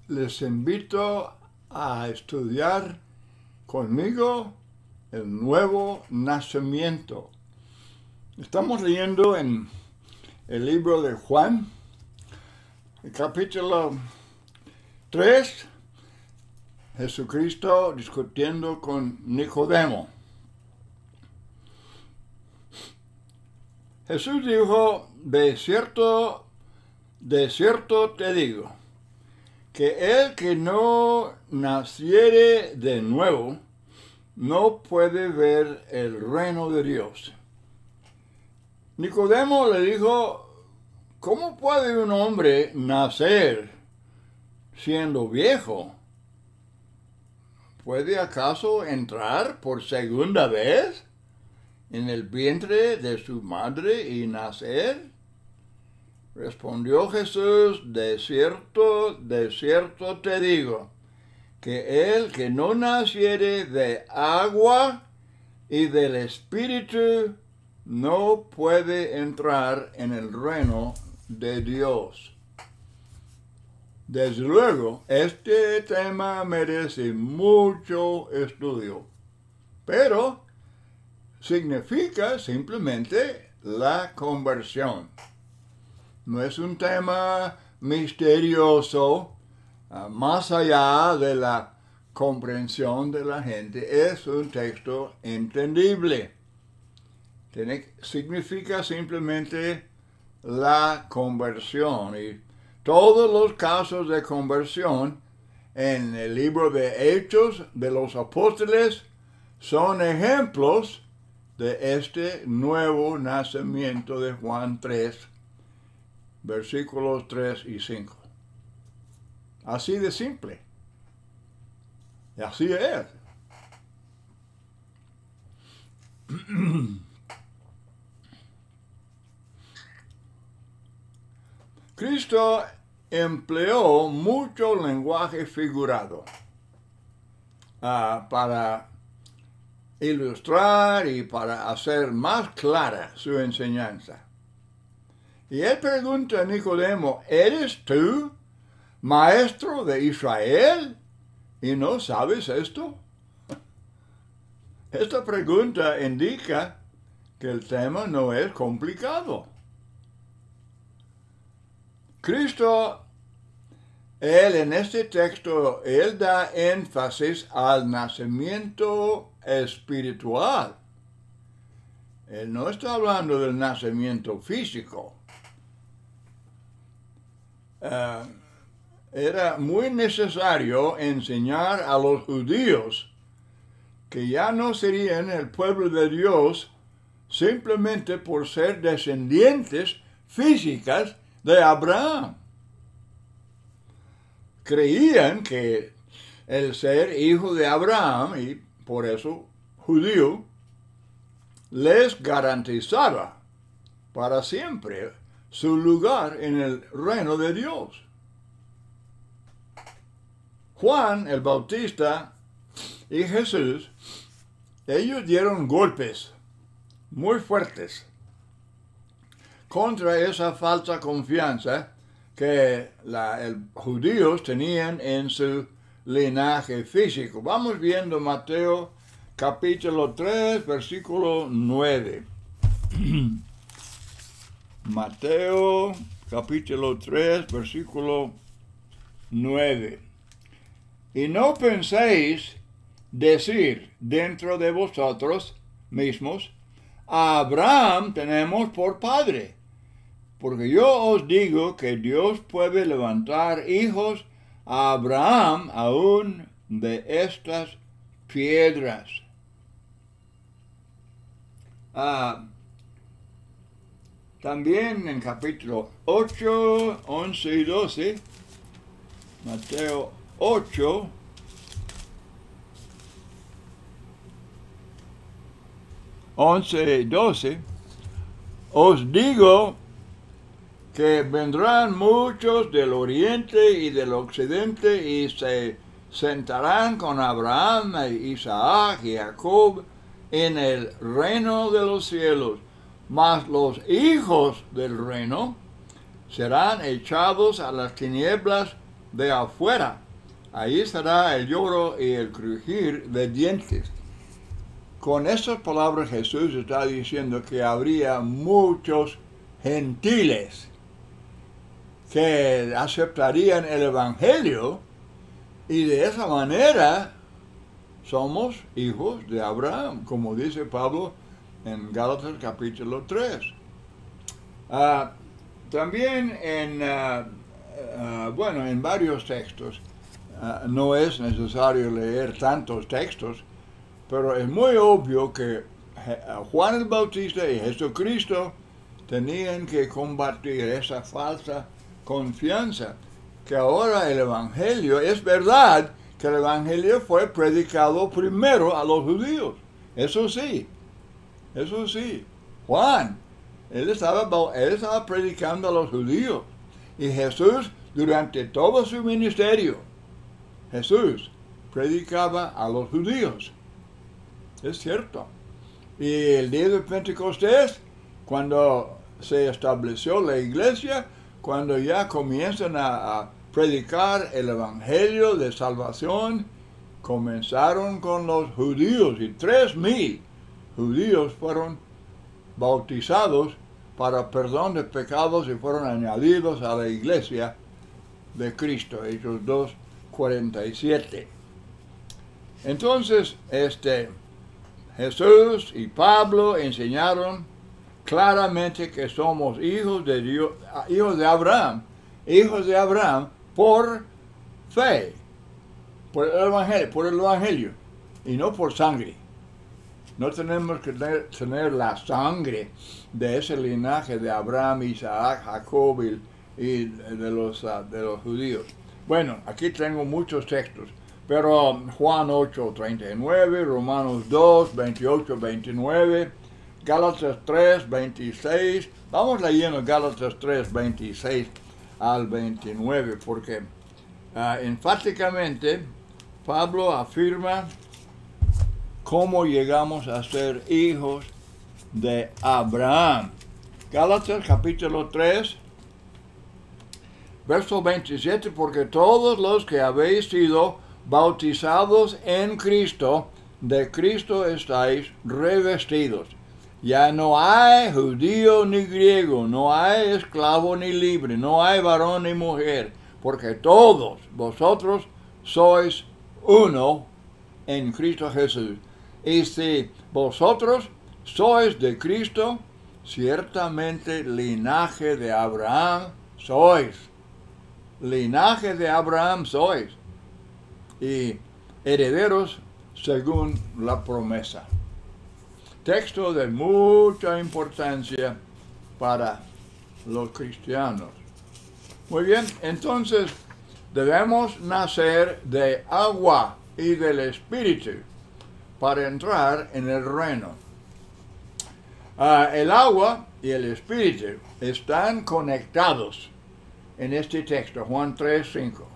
les invito a estudiar conmigo el nuevo nacimiento. Estamos leyendo en el libro de Juan, el capítulo 3, Jesucristo discutiendo con Nicodemo. Jesús dijo, de cierto te digo, que el que no naciere de nuevo no puede ver el reino de Dios. Nicodemo le dijo, ¿cómo puede un hombre nacer siendo viejo? ¿Puede acaso entrar por segunda vez en el vientre de su madre y nacer? Respondió Jesús, de cierto te digo, que el que no naciere de agua y del Espíritu no puede entrar en el reino de Dios. Desde luego, este tema merece mucho estudio, pero significa simplemente la conversión. No es un tema misterioso, más allá de la comprensión de la gente. Es un texto entendible. Significa simplemente la conversión. Y todos los casos de conversión en el libro de Hechos de los Apóstoles son ejemplos de este nuevo nacimiento de Juan 3. Versículos 3 y 5. Así de simple. Y así es. Cristo empleó mucho lenguaje figurado para ilustrar y para hacer más clara su enseñanza. Y él pregunta a Nicodemo, ¿eres tú maestro de Israel y no sabes esto? Esta pregunta indica que el tema no es complicado. Cristo, él en este texto, él da énfasis al nacimiento espiritual. Él no está hablando del nacimiento físico. Era muy necesario enseñar a los judíos que ya no serían el pueblo de Dios simplemente por ser descendientes físicas de Abraham. Creían que el ser hijo de Abraham, y por eso judío, les garantizaba para siempre su lugar en el reino de Dios. Juan el Bautista y Jesús, ellos dieron golpes muy fuertes contra esa falsa confianza que los judíos tenían en su linaje físico. Vamos viendo Mateo capítulo 3, versículo 9. Mateo capítulo 3, versículo 9. Y no penséis decir dentro de vosotros mismos, a Abraham tenemos por padre, porque yo os digo que Dios puede levantar hijos a Abraham aún de estas piedras. También en capítulo 8, 11 y 12, Mateo 8, 11 y 12, os digo que vendrán muchos del oriente y del occidente y se sentarán con Abraham, Isaac y Jacob en el reino de los cielos. Mas los hijos del reino serán echados a las tinieblas de afuera. Ahí será el lloro y el crujir de dientes. Con estas palabras Jesús está diciendo que habría muchos gentiles que aceptarían el Evangelio y de esa manera somos hijos de Abraham, como dice Pablo en Gálatas capítulo 3. También en varios textos, no es necesario leer tantos textos, pero es muy obvio que Juan el Bautista y Jesucristo tenían que combatir esa falsa confianza, que ahora el Evangelio, es verdad que el Evangelio fue predicado primero a los judíos, eso sí, Juan, él estaba predicando a los judíos, y Jesús durante todo su ministerio, Jesús predicaba a los judíos, es cierto. Y el día de Pentecostés, cuando se estableció la iglesia, cuando ya comienzan a predicar el evangelio de salvación, comenzaron con los judíos y 3,000 judíos fueron bautizados para perdón de pecados y fueron añadidos a la iglesia de Cristo, Hechos 2:47. Entonces, Jesús y Pablo enseñaron claramente que somos hijos de Dios, hijos de Abraham por fe, por el evangelio y no por sangre. No tenemos que tener la sangre de ese linaje de Abraham, Isaac, Jacob y de los judíos. Bueno, aquí tengo muchos textos, pero Juan 8:39, Romanos 2:28-29, Gálatas 3:26, vamos leyendo Gálatas 3:26 al 29, porque enfáticamente Pablo afirma cómo llegamos a ser hijos de Abraham. Gálatas capítulo 3, verso 27, porque todos los que habéis sido bautizados en Cristo, de Cristo estáis revestidos. Ya no hay judío ni griego, no hay esclavo ni libre, no hay varón ni mujer, porque todos vosotros sois uno en Cristo Jesús. Y si vosotros sois de Cristo, ciertamente linaje de Abraham sois. Linaje de Abraham sois. Y herederos según la promesa. Texto de mucha importancia para los cristianos. Muy bien, entonces debemos nacer de agua y del Espíritu para entrar en el reino. El agua y el Espíritu están conectados en este texto, Juan 3:5.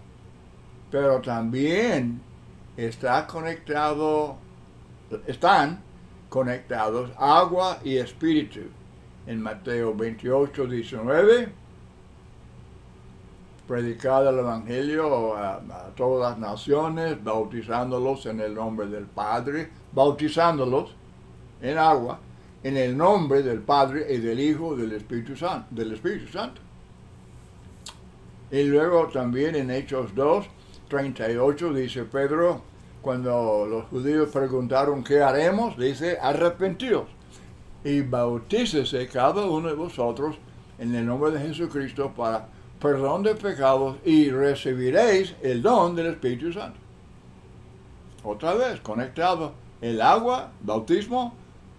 Pero también están conectados agua y espíritu. En Mateo 28:19, predicad el Evangelio a todas las naciones, bautizándolos en el nombre del Padre, bautizándolos en agua, en el nombre del Padre y del Hijo y del Espíritu Santo. Y luego también en Hechos 2:38 dice Pedro, cuando los judíos preguntaron ¿qué haremos? Dice, arrepentidos y bautícese cada uno de vosotros en el nombre de Jesucristo para perdón de pecados y recibiréis el don del Espíritu Santo. Otra vez, conectado el agua, bautismo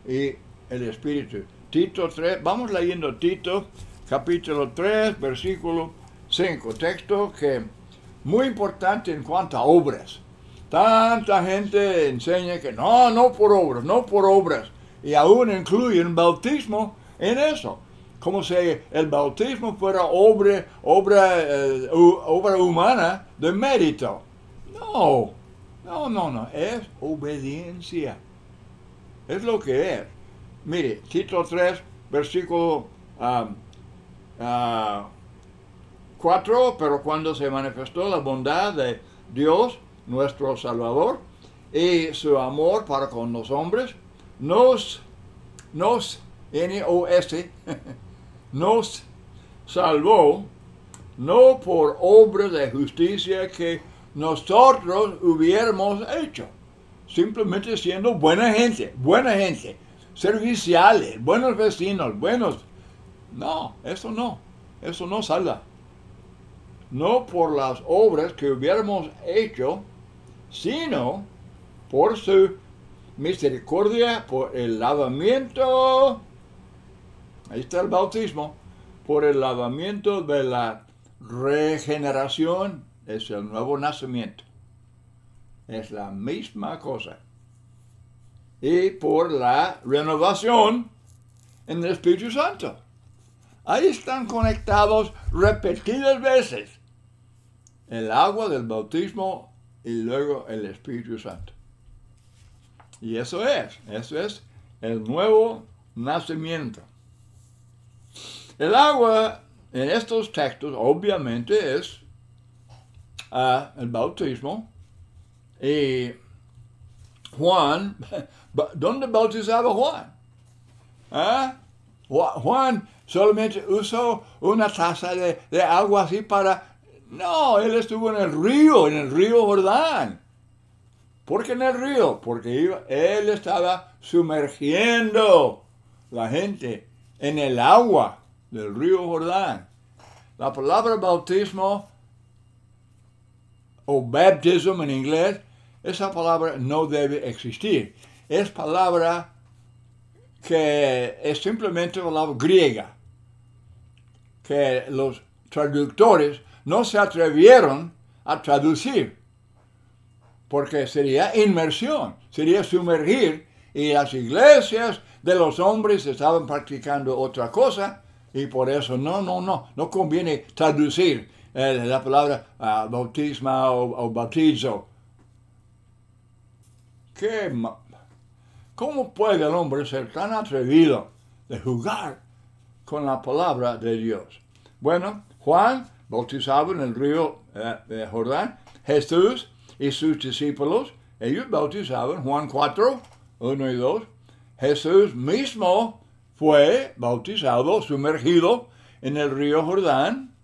y el Espíritu. Tito 3, vamos leyendo Tito, capítulo 3, versículo 5, texto que muy importante en cuanto a obras. Tanta gente enseña que no por obras, y aún incluyen bautismo en eso, como si el bautismo fuera obra humana de mérito. No, es obediencia. Es lo que es. Mire, Tito 3, versículo 4, pero cuando se manifestó la bondad de Dios, nuestro Salvador, y su amor para con los hombres, nos, N-O-S, nos salvó, no por obras de justicia que nosotros hubiéramos hecho, simplemente siendo buena gente, serviciales, buenos vecinos, buenos. No, eso no salva. No por las obras que hubiéramos hecho, sino por su misericordia, por el lavamiento, ahí está el bautismo, por el lavamiento de la regeneración, es el nuevo nacimiento. Es la misma cosa. Y por la renovación en el Espíritu Santo. Ahí están conectados repetidas veces el agua del bautismo y luego el Espíritu Santo. Y eso es el nuevo nacimiento. El agua en estos textos obviamente es el bautismo. Y Juan, ¿dónde bautizaba Juan? Juan solamente usó una taza de agua así para... No, él estuvo en el río Jordán. ¿Por qué en el río? Porque él estaba sumergiendo la gente en el agua del río Jordán. La palabra bautismo o baptism en inglés, esa palabra no debe existir. Es palabra que es simplemente palabra griega, que los traductores no se atrevieron a traducir, porque sería inmersión, sería sumergir, y las iglesias de los hombres estaban practicando otra cosa, y por eso no conviene traducir la palabra bautisma o bautizo. ¿Cómo puede el hombre ser tan atrevido de jugar con la palabra de Dios? Bueno, Juan bautizaba en el río de Jordán. Jesús y sus discípulos, ellos bautizaban. Juan 4, 1 y 2. Jesús mismo fue bautizado, sumergido en el río Jordán.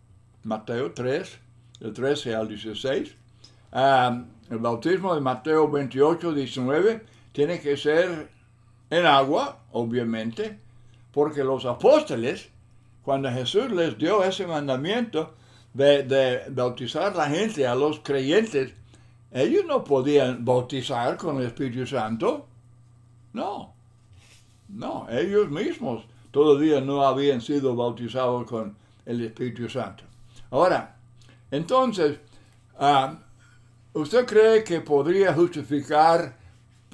Mateo 3, del 13 al 16. El bautismo de Mateo 28, 19 tiene que ser en agua, obviamente, porque los apóstoles, cuando Jesús les dio ese mandamiento de bautizar a la gente, a los creyentes, ellos no podían bautizar con el Espíritu Santo. No, ellos mismos todavía no habían sido bautizados con el Espíritu Santo. Ahora, entonces, ¿usted cree que podría justificar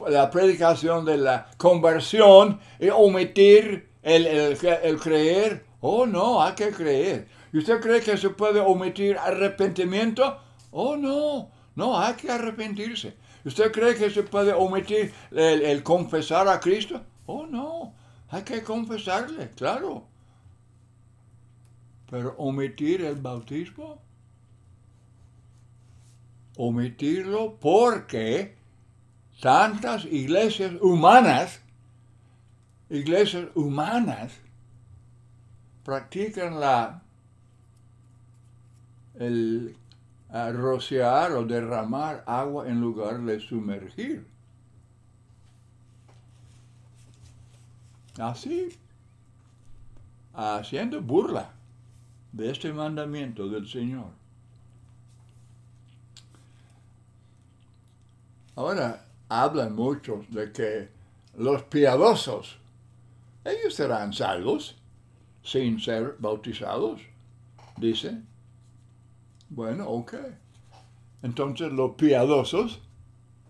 la predicación de la conversión y omitir el creer? Oh, no, hay que creer. ¿Y usted cree que se puede omitir arrepentimiento? Oh, no, hay que arrepentirse. ¿Usted cree que se puede omitir el confesar a Cristo? Oh, no, hay que confesarle, claro. Pero omitir el bautismo, omitirlo porque tantas iglesias humanas practican el rociar o derramar agua en lugar de sumergir. Así, haciendo burla de este mandamiento del Señor. Ahora hablan muchos de que los piadosos, ellos serán salvos sin ser bautizados, dice. Bueno, ok. Entonces los piadosos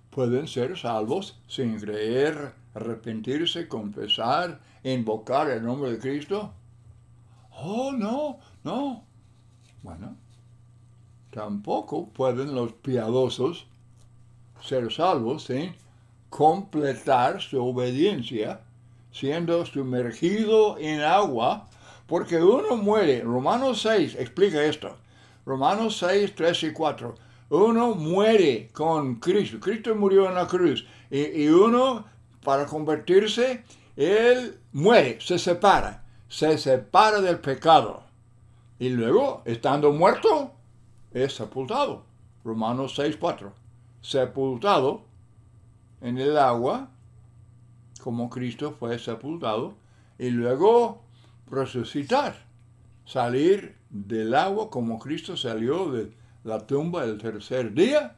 pueden ser salvos sin creer, arrepentirse, confesar, invocar el nombre de Cristo. Oh, no. Bueno, tampoco pueden los piadosos ser salvos sin completar su obediencia, siendo sumergido en agua, porque uno muere. Romanos 6 explica esto. Romanos 6, 3 y 4. Uno muere con Cristo. Cristo murió en la cruz. Y uno, para convertirse, él muere, se separa del pecado. Y luego, estando muerto, es sepultado. Romanos 6, 4. Sepultado en el agua, como Cristo fue sepultado, y luego resucitar, salir del agua como Cristo salió de la tumba el tercer día,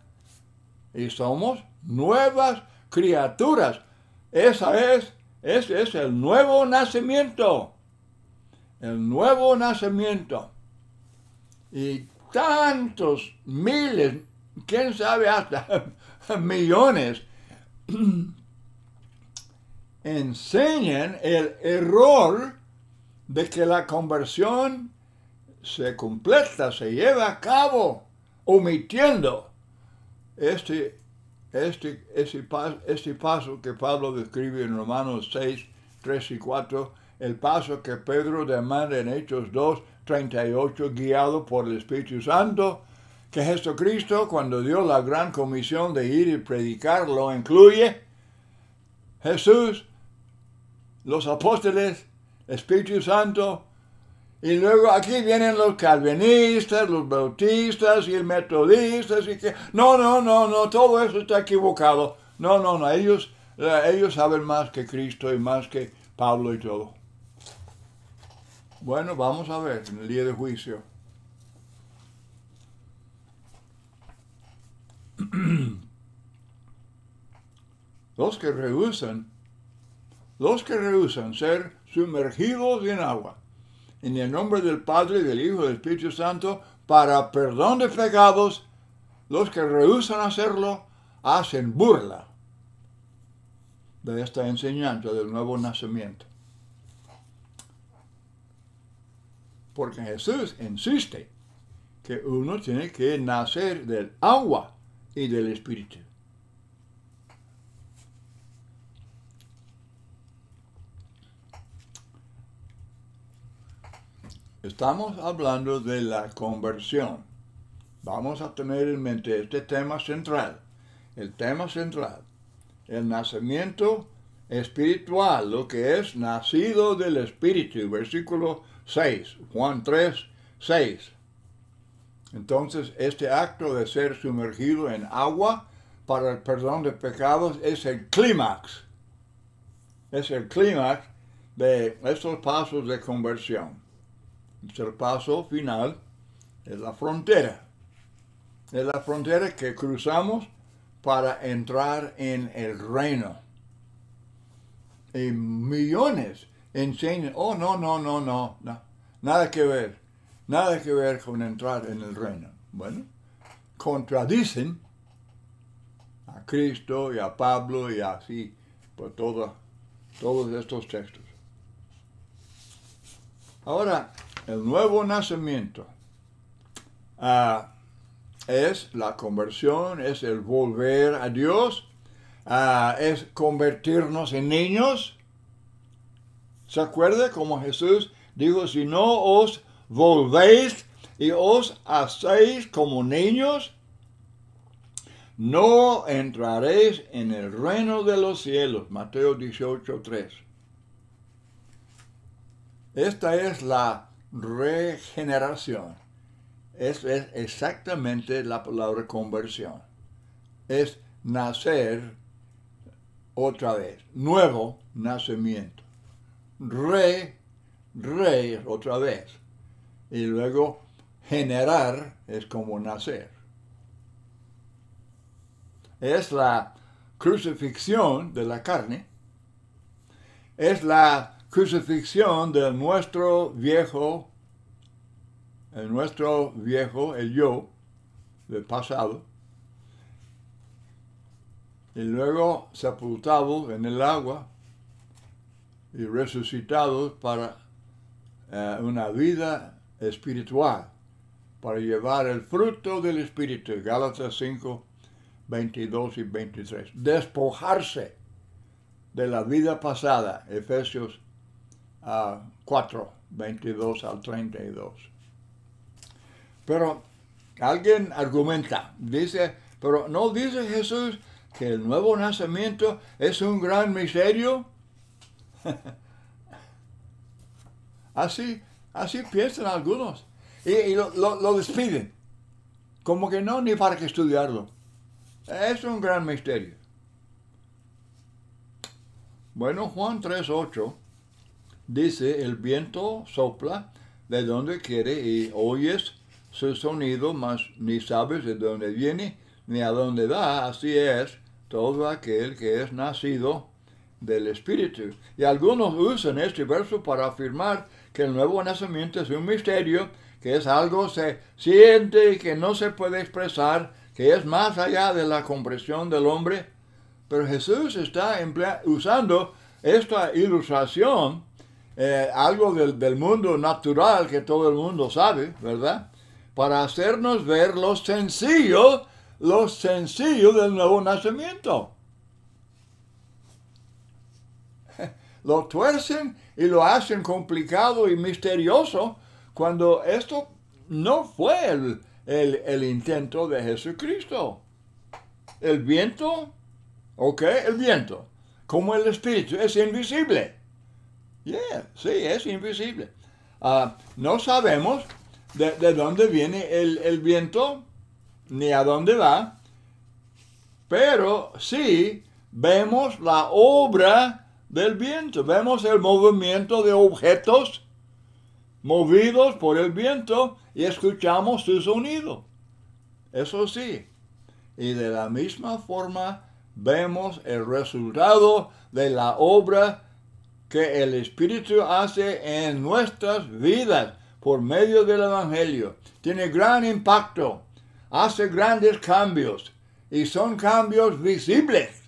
y somos nuevas criaturas. Ese es el nuevo nacimiento. El nuevo nacimiento. Y tantos miles, quién sabe, hasta millones, enseñan el error de que la conversión se completa, se lleva a cabo, omitiendo este paso que Pablo describe en Romanos 6, 3 y 4, el paso que Pedro demanda en Hechos 2, 38, guiado por el Espíritu Santo, que Jesucristo, cuando dio la gran comisión de ir y predicar, lo incluye. Jesús, los apóstoles, Espíritu Santo, y luego aquí vienen los calvinistas, los bautistas y el metodistas, y que no, todo eso está equivocado. No, ellos saben más que Cristo y más que Pablo y todo. Bueno, vamos a ver en el día de juicio. Los que rehusan ser sumergidos en agua, en el nombre del Padre, del Hijo y del Espíritu Santo, para perdón de pecados, los que rehusan hacerlo, hacen burla de esta enseñanza del nuevo nacimiento. Porque Jesús insiste que uno tiene que nacer del agua y del Espíritu. Estamos hablando de la conversión. Vamos a tener en mente este tema central. El tema central. El nacimiento espiritual, lo que es nacido del Espíritu. Versículo 6. Juan 3, 6. Entonces, este acto de ser sumergido en agua para el perdón de pecados es el clímax. Es el clímax de estos pasos de conversión. El paso final es la frontera. Es la frontera que cruzamos para entrar en el reino. Y millones enseñan, no, nada que ver con entrar en el reino. Bueno, contradicen a Cristo y a Pablo y así por todos estos textos. Ahora, el nuevo nacimiento es la conversión, es el volver a Dios, es convertirnos en niños. ¿Se acuerda cómo Jesús dijo, si no os volvéis y os hacéis como niños, no entraréis en el reino de los cielos? Mateo 18:3. Esta es la regeneración. Es exactamente la palabra conversión. Es nacer otra vez. Nuevo nacimiento. Re otra vez. Y luego generar es como nacer. Es la crucifixión de la carne. Es la crucifixión de nuestro viejo, el yo del pasado, y luego sepultado en el agua y resucitado para una vida espiritual, para llevar el fruto del Espíritu. Gálatas 5, 22 y 23. Despojarse de la vida pasada. Efesios 4, 22 al 32. Pero Alguien argumenta, dice, pero ¿no dice Jesús que el nuevo nacimiento es un gran misterio? Así piensan algunos. Y lo despiden. Como que no, ni para que estudiarlo. Es un gran misterio. Bueno, Juan 3:8 dice, el viento sopla de donde quiere y oyes su sonido, mas ni sabes de dónde viene ni a dónde va. Así es todo aquel que es nacido del Espíritu. Y algunos usan este verso para afirmar que el nuevo nacimiento es un misterio, que es algo que se siente y que no se puede expresar, que es más allá de la comprensión del hombre. Pero Jesús está usando esta ilustración, algo del mundo natural que todo el mundo sabe, ¿verdad? Para hacernos ver lo sencillo del nuevo nacimiento. Lo tuercen y lo hacen complicado y misterioso cuando esto no fue el intento de Jesucristo. El viento, el viento, como el Espíritu, es invisible. Sí, es invisible. No sabemos de dónde viene el viento, ni a dónde va, pero sí vemos la obra del viento, vemos el movimiento de objetos movidos por el viento y escuchamos su sonido. Eso sí. Y de la misma forma vemos el resultado de la obra que el Espíritu hace en nuestras vidas por medio del Evangelio. Tiene gran impacto, hace grandes cambios y son cambios visibles.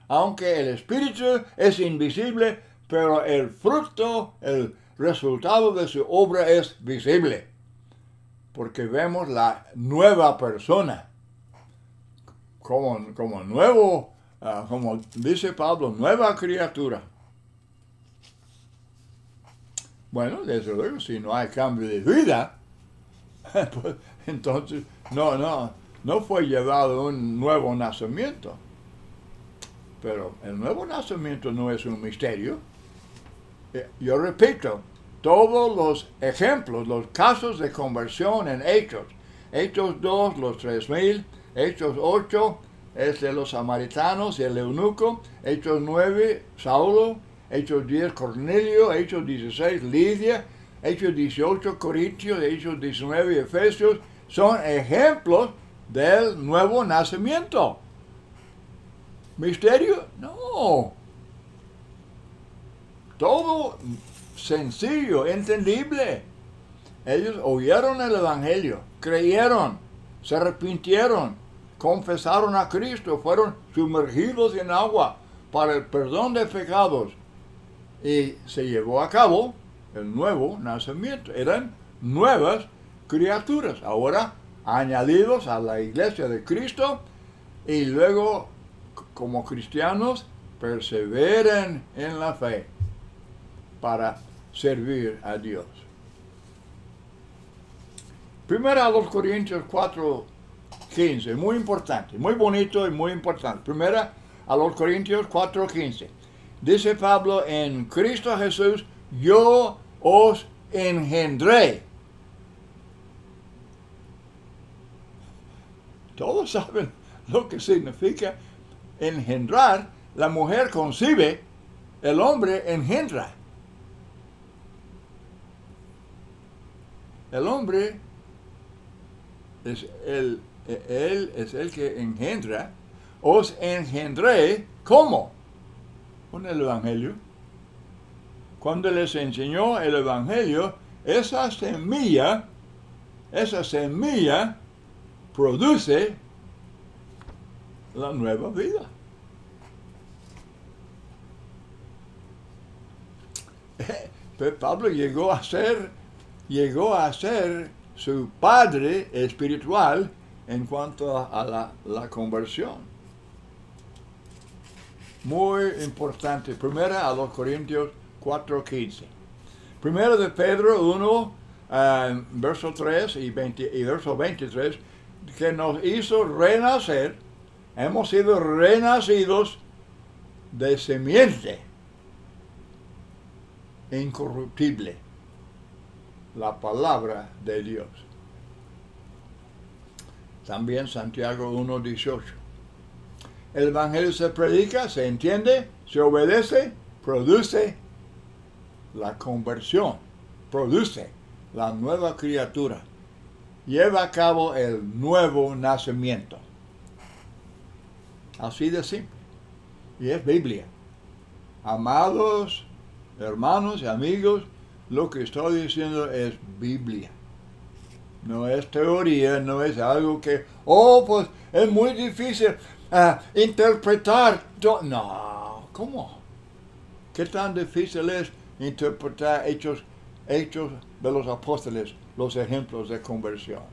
Aunque el Espíritu es invisible, pero el fruto, el resultado de su obra es visible. Porque vemos la nueva persona. Como nuevo, como dice Pablo, nueva criatura. Bueno, desde luego, si no hay cambio de vida, pues, entonces no fue llevado un nuevo nacimiento. Pero el nuevo nacimiento no es un misterio. Yo repito, todos los ejemplos, los casos de conversión en Hechos 2, los 3,000, Hechos 8, es de los samaritanos y el eunuco, Hechos 9, Saulo, Hechos 10, Cornelio, Hechos 16, Lidia, Hechos 18, Corintios, Hechos 19, Efesios, son ejemplos del nuevo nacimiento. ¿Misterio? No. Todo sencillo, entendible. Ellos oyeron el Evangelio, creyeron, se arrepintieron, confesaron a Cristo, fueron sumergidos en agua para el perdón de pecados. Y se llevó a cabo el nuevo nacimiento. Eran nuevas criaturas, ahora añadidos a la iglesia de Cristo, y luego, como cristianos, perseveren en la fe para servir a Dios. Primera a los Corintios 4:15, muy importante, muy bonito y muy importante. Primera a los Corintios 4:15. Dice Pablo, en Cristo Jesús yo os engendré. Todos saben lo que significa engendrar. La mujer concibe, el hombre engendra. El hombre él es el que engendra. Os engendré, ¿cómo? Con el Evangelio. Cuando les enseñó el Evangelio, esa semilla produce la nueva vida. Pablo llegó a ser su padre espiritual en cuanto a la conversión. Muy importante. Primera a los Corintios 4:15. Primero de Pedro 1, verso 3 y verso 23, que nos hizo renacer. Hemos sido renacidos de semiente incorruptible, la palabra de Dios. También Santiago 1:18. El Evangelio se predica, se entiende, se obedece, produce la conversión, produce la nueva criatura, lleva a cabo el nuevo nacimiento. Así de simple. Y es Biblia. Amados hermanos y amigos, lo que estoy diciendo es Biblia. No es teoría, no es algo que, pues es muy difícil interpretar. No, ¿cómo? ¿Qué tan difícil es interpretar hechos de los apóstoles, los ejemplos de conversión?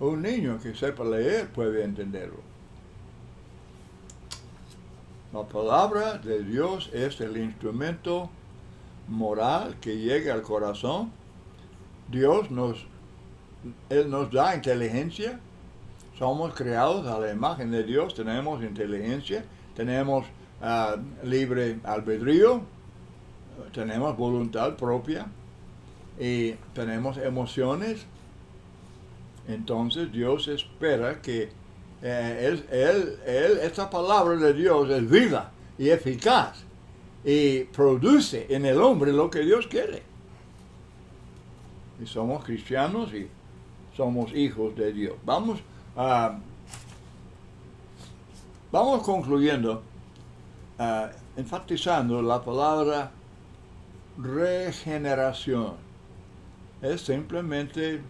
Un niño que sepa leer puede entenderlo. La palabra de Dios es el instrumento moral que llega al corazón. Él nos da inteligencia. Somos creados a la imagen de Dios, tenemos inteligencia, tenemos libre albedrío, tenemos voluntad propia y tenemos emociones. Entonces Dios espera que esta palabra de Dios es viva y eficaz y produce en el hombre lo que Dios quiere. Y somos cristianos y somos hijos de Dios. Vamos concluyendo, enfatizando la palabra regeneración. Es simplemente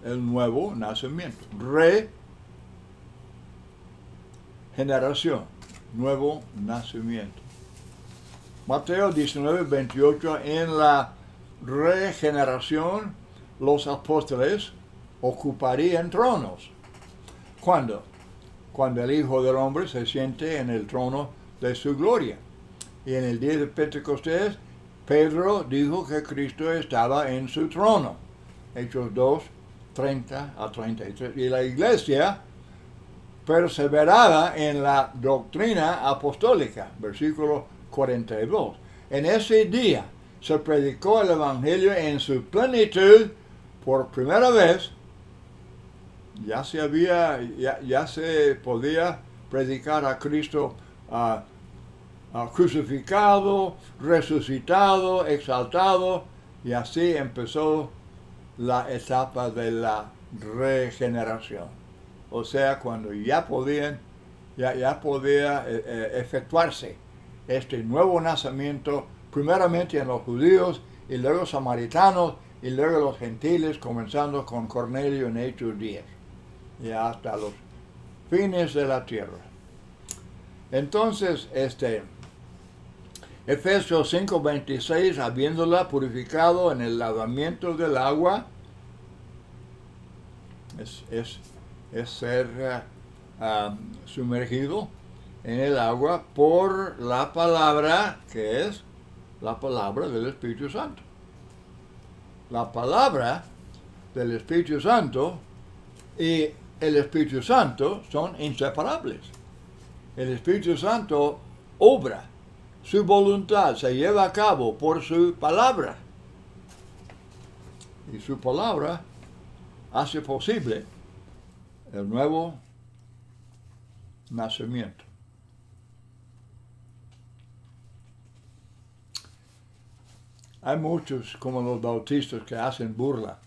el nuevo nacimiento. Regeneración, nuevo nacimiento. Mateo 19:28, en la regeneración los apóstoles ocuparían tronos. ¿Cuándo? Cuando el Hijo del Hombre se siente en el trono de su gloria. Y en el día de Pentecostés, Pedro dijo que Cristo estaba en su trono. Hechos 2:30-33. Y la iglesia perseveraba en la doctrina apostólica. Versículo 42. En ese día se predicó el Evangelio en su plenitud por primera vez. Ya se podía predicar a Cristo crucificado, resucitado, exaltado, y así empezó la etapa de la regeneración. O sea, cuando ya podía efectuarse este nuevo nacimiento, primeramente en los judíos, y luego los samaritanos, y luego los gentiles, comenzando con Cornelio en Hechos 10, y hasta los fines de la tierra. Entonces, Efesios 5:26, habiéndola purificado en el lavamiento del agua, es ser sumergido en el agua por la palabra, que es la palabra del Espíritu Santo. La palabra del Espíritu Santo y el Espíritu Santo son inseparables. El Espíritu Santo obra, su voluntad se lleva a cabo por su palabra. Y su palabra hace posible el nuevo nacimiento. Hay muchos, como los bautistas, que hacen burla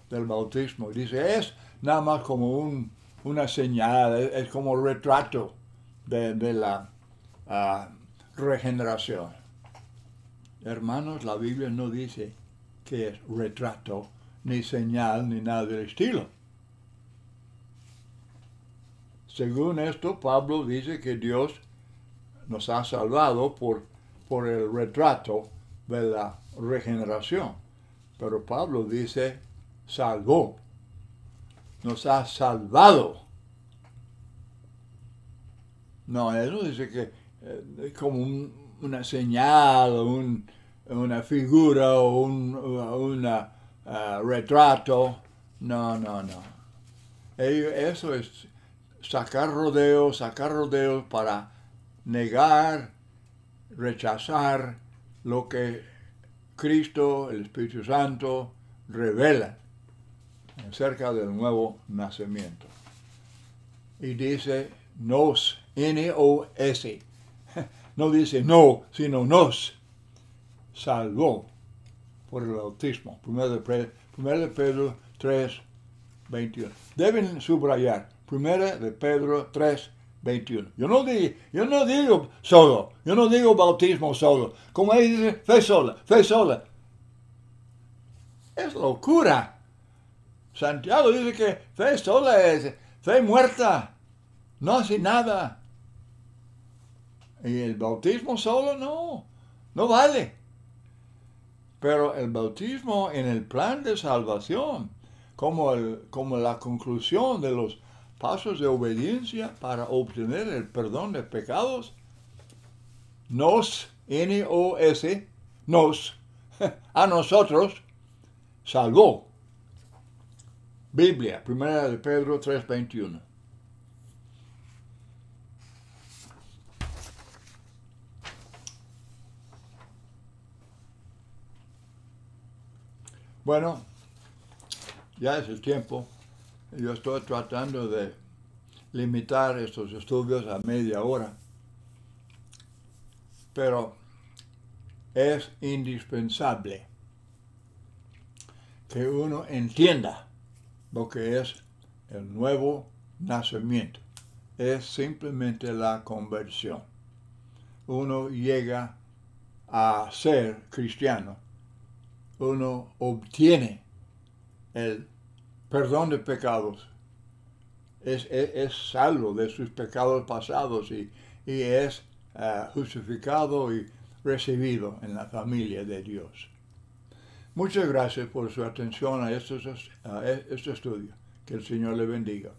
del bautismo. Dice, es nada más como una señal, es como un retrato de la regeneración. Hermanos, la Biblia no dice que es retrato, ni señal, ni nada del estilo. Según esto, Pablo dice que Dios nos ha salvado por el retrato de la regeneración. Pero Pablo dice, salvó. Nos ha salvado. No, él no dice que es como una señal, una figura o un retrato. No, no, no. Eso es sacar rodeos para negar, rechazar lo que Cristo, el Espíritu Santo, revela acerca del nuevo nacimiento. Y dice nos, N-O-S. No dice no, sino nos salvó por el bautismo. 1 de Pedro 3, 21. Deben subrayar 1 de Pedro 3, 21. Yo no digo solo, yo no digo bautismo solo. Como ahí dice, fe sola, fe sola. Es locura. Santiago dice que fe sola es fe muerta, no hace nada. Y el bautismo solo no vale. Pero el bautismo en el plan de salvación, como la conclusión de los pasos de obediencia para obtener el perdón de pecados, nos, N-O-S, nos, a nosotros, salvó. Biblia, 1 de Pedro 3:21. Bueno, ya es el tiempo. Yo estoy tratando de limitar estos estudios a media hora, pero es indispensable que uno entienda lo que es el nuevo nacimiento. Es simplemente la conversión. Uno llega a ser cristiano. Uno obtiene el perdón de pecados. Es salvo de sus pecados pasados y es justificado y recibido en la familia de Dios. Muchas gracias por su atención a este estudio. Que el Señor le bendiga.